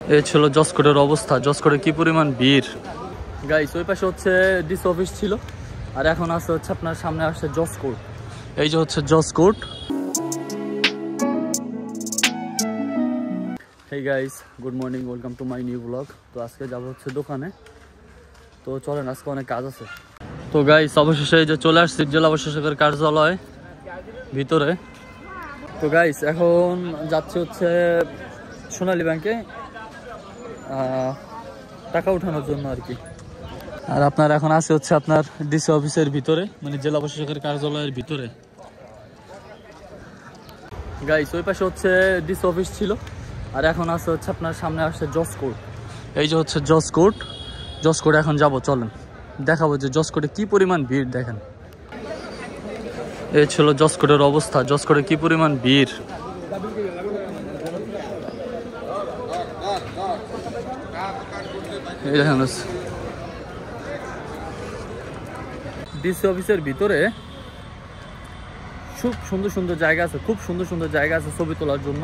এই ছিল জসকোটের অবস্থা। জসকোটে কি পরিমাণ ভিড় গাইস। ওই পাশে হচ্ছে ডিসি অফিস ছিল, আর এখন আসছে হচ্ছে আপনার সামনে আসছে জসকোট। এই যে হচ্ছে জসকোট। Hey guys, good morning, welcome to my new blog. তো আজকে যাবো হচ্ছে দোকানে। তো চলেন, আজকে অনেক কাজ আছে। তো গাইস অবশেষে এই যে চলে আসছি জেলা প্রশাসকের কার্যালয় ভিতরে। তো গাইস এখন যাচ্ছে হচ্ছে সোনালী ব্যাংকে টাকা উঠানোর জন্য আর কি। আর আপনার এখন আছে হচ্ছে আপনার ডিসি অফিসের ভিতরে, মানে জেলা প্রশাসকের কার্যালয়ের ভিতরে। গাইস ওই পাশে হচ্ছে ডিসি অফিস ছিল, আর এখন আছে হচ্ছে আপনার সামনে আসছে জসকোট। এই যে হচ্ছে জসকোট। জসকোটে এখন যাব, চলেন দেখাবো যে জসকোটে কি পরিমাণ ভিড়। দেখেন, এই ছিল জসকোটের অবস্থা। জসকোটে কি পরিমাণ ভিড়। এই দেখেন ডিসি অফিসের ভিতরে খুব সুন্দর সুন্দর জায়গা আছে, খুব সুন্দর সুন্দর জায়গা আছে ছবি তোলার জন্য।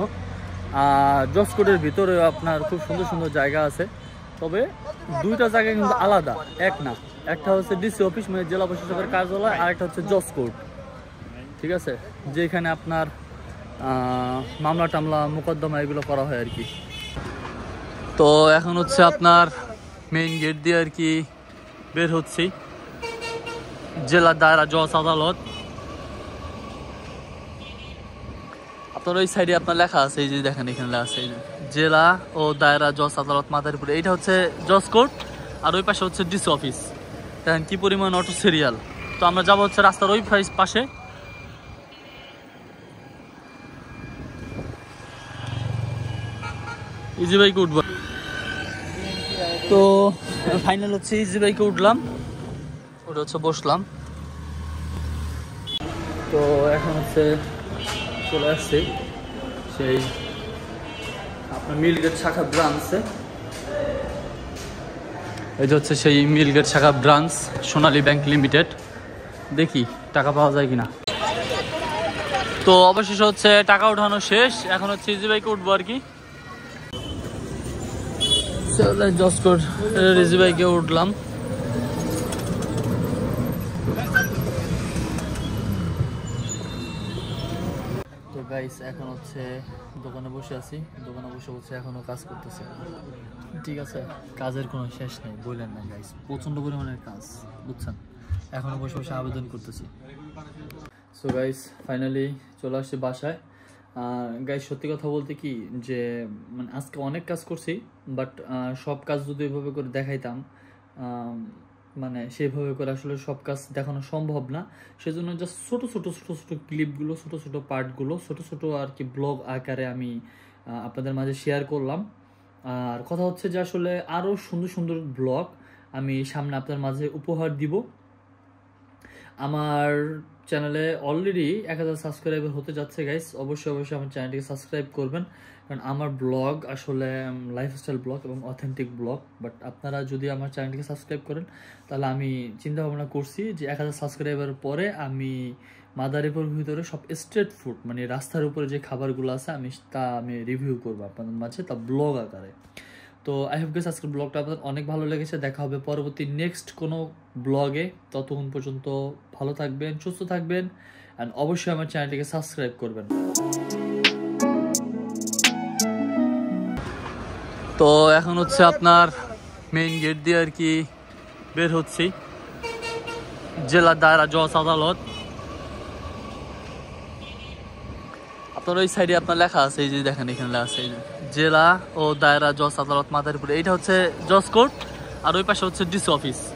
আর জসকোটের ভিতরে আপনার খুব সুন্দর সুন্দর জায়গা আছে, তবে দুইটা জায়গা কিন্তু আলাদা, এক না। একটা হচ্ছে ডিসি অফিস মানে জেলা প্রশাসকের কার্যালয়, আর একটা হচ্ছে জসকোট, ঠিক আছে, যেখানে আপনার মামলা টামলা মোকদ্দমা এগুলো করা হয় আর কি। তো এখন হচ্ছে আপনার মেইন গেট দিয়ে আর কি বের হচ্ছি, জেলা দায়রা জজ আদালত। আপনার ওই সাইডে আপনার লেখা আছে, এই যে দেখেন এখানে আছে জেলা ও দায়রা জজ আদালত মাদারীপুরে। এইটা হচ্ছে জসকোট, আর ওই পাশে হচ্ছে ডিসি অফিস। দেখেন কি পরিমাণ অটো সিরিয়াল। তো আমরা যাবো হচ্ছে রাস্তার ওই পাশে। ইজি বাইকে উঠবো। তো ফাইনাল হচ্ছে ইজি বাইকে উঠলাম, ওটা হচ্ছে বসলাম। তো এখন হচ্ছে চলে আসছি সেই আপনার মিলগেট শাখা ব্রাঞ্চে। এই যে হচ্ছে সেই মিলগেট শাখা ব্রাঞ্চ, সোনালী ব্যাংক লিমিটেড। দেখি টাকা পাওয়া যায় কিনা। তো অবশেষে হচ্ছে টাকা উঠানো শেষ, এখন হচ্ছে ইজি বাইকে উঠবো আর কি। জসকোট ইজি বাইকে উঠলাম। তো গাইস এখন হচ্ছে দোকানে বসে আছি, দোকানে বসে বসে এখনো কাজ করতেছে, ঠিক আছে। কাজের কোনো শেষ নেই, বললেন না গাইস, প্রচন্ড পরিমাণের কাজ, বুঝছেন। এখনো বসে বসে আবেদন করতেছি। সো গাইস ফাইনালি চলে আসছি বাসায়। গাইস সত্যি কথা বলতে কি যে মানে আজকে অনেক কাজ করছি, বাট সব কাজ যদি এভাবে করে দেখাইতাম, মানে সেইভাবে করে আসলে সব কাজ দেখানো সম্ভব না। সেজন্য জাস্ট ছোটো ছোটো ছোটো ছোটো ক্লিপগুলো, ছোটো ছোটো পার্টগুলো, ছোটো ছোটো আর কি ব্লগ আকারে আমি আপনাদের মাঝে শেয়ার করলাম। আর কথা হচ্ছে যে আসলে আরও সুন্দর সুন্দর ব্লগ আমি সামনে আপনার মাঝে উপহার দিব। আমার চ্যানেলে অলরেডি 1000 সাবস্ক্রাইবার হতে যাচ্ছে গাইস। অবশ্যই অবশ্যই আমার চ্যানেলটিকে সাবস্ক্রাইব করবেন, কারণ আমার ব্লগ আসলে লাইফস্টাইল ব্লগ এবং অথেন্টিক ব্লগ। বাট আপনারা যদি আমার চ্যানেলটিকে সাবস্ক্রাইব করেন, তাহলে আমি চিন্তা ভাবনা করছি যে 1000 সাবস্ক্রাইবারের পরে আমি মাদারীপুরের ভিতরে সব স্ট্রিট ফুড, মানে রাস্তার উপরে যে খাবারগুলো আছে আমি রিভিউ করবো আপনাদের মাঝে, তা ব্লগ আকারে। তো আই হোপ গাইস আজকের ব্লগটা আপনাদের অনেক ভালো লেগেছে। দেখা হবে পরবর্তী নেক্সট কোনো ব্লগে। ততক্ষণ পর্যন্ত ভালো থাকবেন, সুস্থ থাকবেন, অ্যান্ড অবশ্যই আমার চ্যানেলটিকে সাবস্ক্রাইব করবেন। তো এখন হচ্ছে আপনার মেইন গেট দিয়ে আর কি বের হচ্ছি, জেলা দায়রা জজ আদালত। আপনার ওই সাইডে আপনার লেখা আছে, এই যে দেখেন এখানে আছে জেলা ও দায়রা জজ আদালত মাদারীপুরে। এইটা হচ্ছে জসকোট, আর ওই পাশে হচ্ছে ডিসি অফিস।